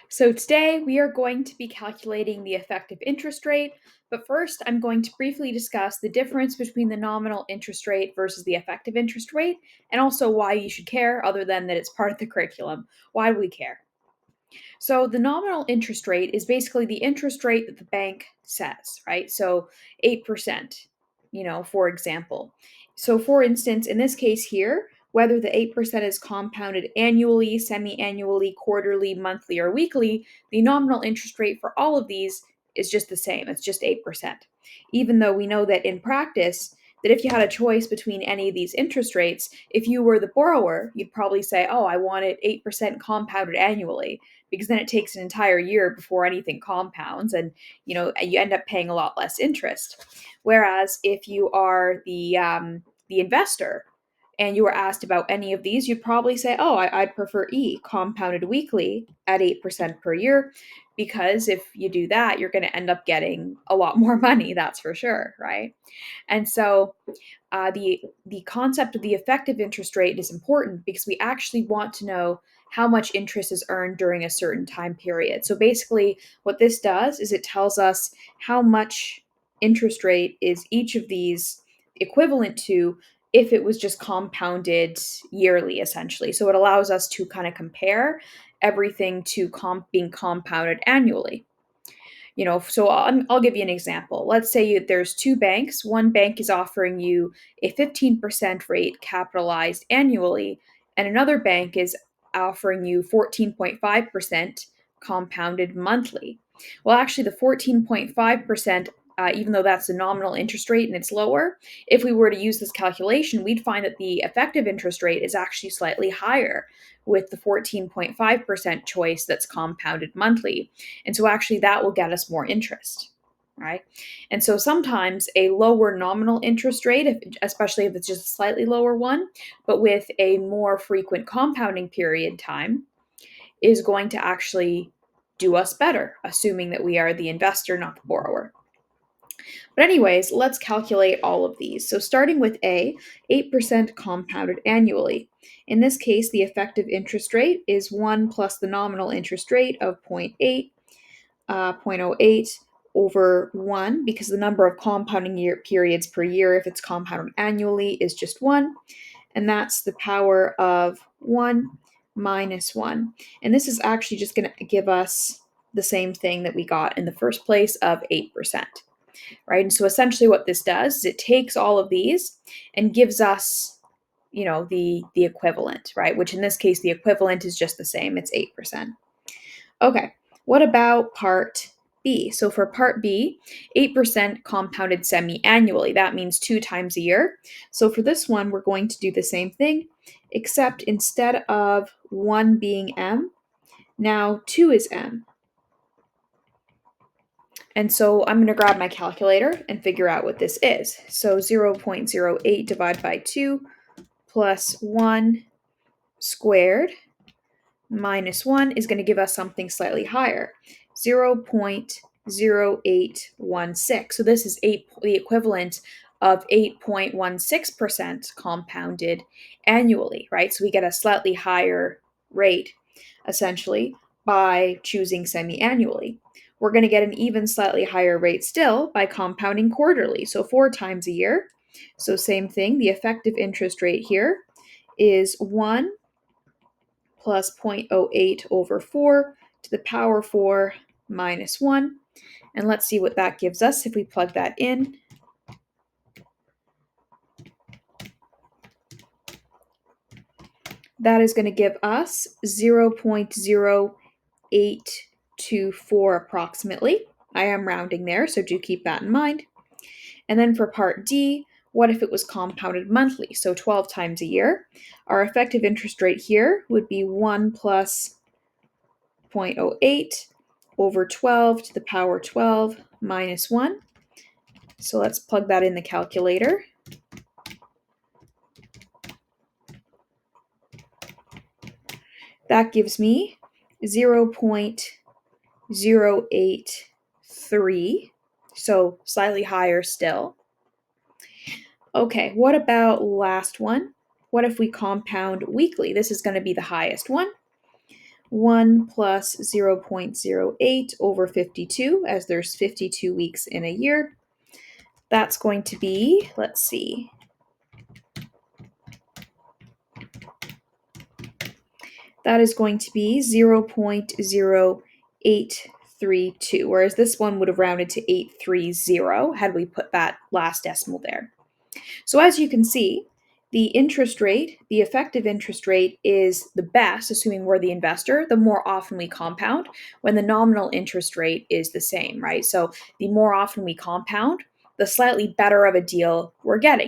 So today we are going to be calculating the effective interest rate, but first I'm going to briefly discuss the difference between the nominal interest rate versus the effective interest rate, and also why you should care other than that it's part of the curriculum. Why do we care? So the nominal interest rate is basically the interest rate that the bank says, right? So 8%, for example. So for instance, in this case here, whether the 8% is compounded annually, semi-annually, quarterly, monthly, or weekly, the nominal interest rate for all of these is just the same. It's just 8%. Even though we know that in practice, that if you had a choice between any of these interest rates, if you were the borrower, you'd probably say, oh, I want it 8% compounded annually, because then it takes an entire year before anything compounds, and you end up paying a lot less interest. Whereas if you are the investor and you were asked about any of these, you'd probably say, oh, I'd prefer E, compounded weekly at 8% per year, because if you do that, you're going to end up getting a lot more money, that's for sure, right? And so the concept of the effective interest rate is important because we actually want to know how much interest is earned during a certain time period. So basically, what this does is it tells us how much interest rate is each of these equivalent to if it was just compounded yearly, essentially. So it allows us to kind of compare everything to being compounded annually. So I'll give you an example. Let's say there's two banks. One bank is offering you a 15% rate capitalized annually, and another bank is offering you 14.5% compounded monthly. Well, actually, the 14.5%, even though that's the nominal interest rate and it's lower, if we were to use this calculation, we'd find that the effective interest rate is actually slightly higher with the 14.5% choice that's compounded monthly. And so actually that will get us more interest, right? And so sometimes a lower nominal interest rate, especially if it's just a slightly lower one, but with a more frequent compounding period time, is going to actually do us better, assuming that we are the investor, not the borrower. But anyways, let's calculate all of these. So starting with A, 8% compounded annually. In this case, the effective interest rate is 1 plus the nominal interest rate of 0.8, 0.08 over 1, because the number of compounding periods per year, if it's compounded annually, is just 1. And that's the power of 1 minus 1. And this is actually just going to give us the same thing that we got in the first place of 8%. Right? And so essentially what this does is it takes all of these and gives us, the equivalent, right? Which in this case, the equivalent is just the same. It's 8%. Okay, what about part B? So for part B, 8% compounded semi-annually. That means 2 times a year. So for this one, we're going to do the same thing, except instead of 1 being M, now 2 is M. And so I'm going to grab my calculator and figure out what this is. So 0.08 divided by 2 plus 1 squared minus 1 is going to give us something slightly higher, 0.0816. So this is the equivalent of 8.16% compounded annually, right? So we get a slightly higher rate, essentially, by choosing semi-annually. We're going to get an even slightly higher rate still by compounding quarterly, so 4 times a year. So same thing, the effective interest rate here is 1 plus 0.08 over 4 to the power 4 minus 1. And let's see what that gives us if we plug that in. That is going to give us 0.0824 approximately. I am rounding there, so do keep that in mind. And then for part D, what if it was compounded monthly, so 12 times a year? Our effective interest rate here would be 1 plus 0.08 over 12 to the power 12 minus 1. So let's plug that in the calculator. That gives me 0.083, so slightly higher still. Okay, what about last one? What if we compound weekly? This is going to be the highest one. 1 plus 0.08 over 52, as there's 52 weeks in a year. That's going to be, let's see, that is going to be 0.0832, whereas this one would have rounded to 830 had we put that last decimal there. So as you can see, the interest rate, the effective interest rate, is the best, assuming we're the investor, the more often we compound, when the nominal interest rate is the same, right? So the more often we compound, the slightly better of a deal we're getting.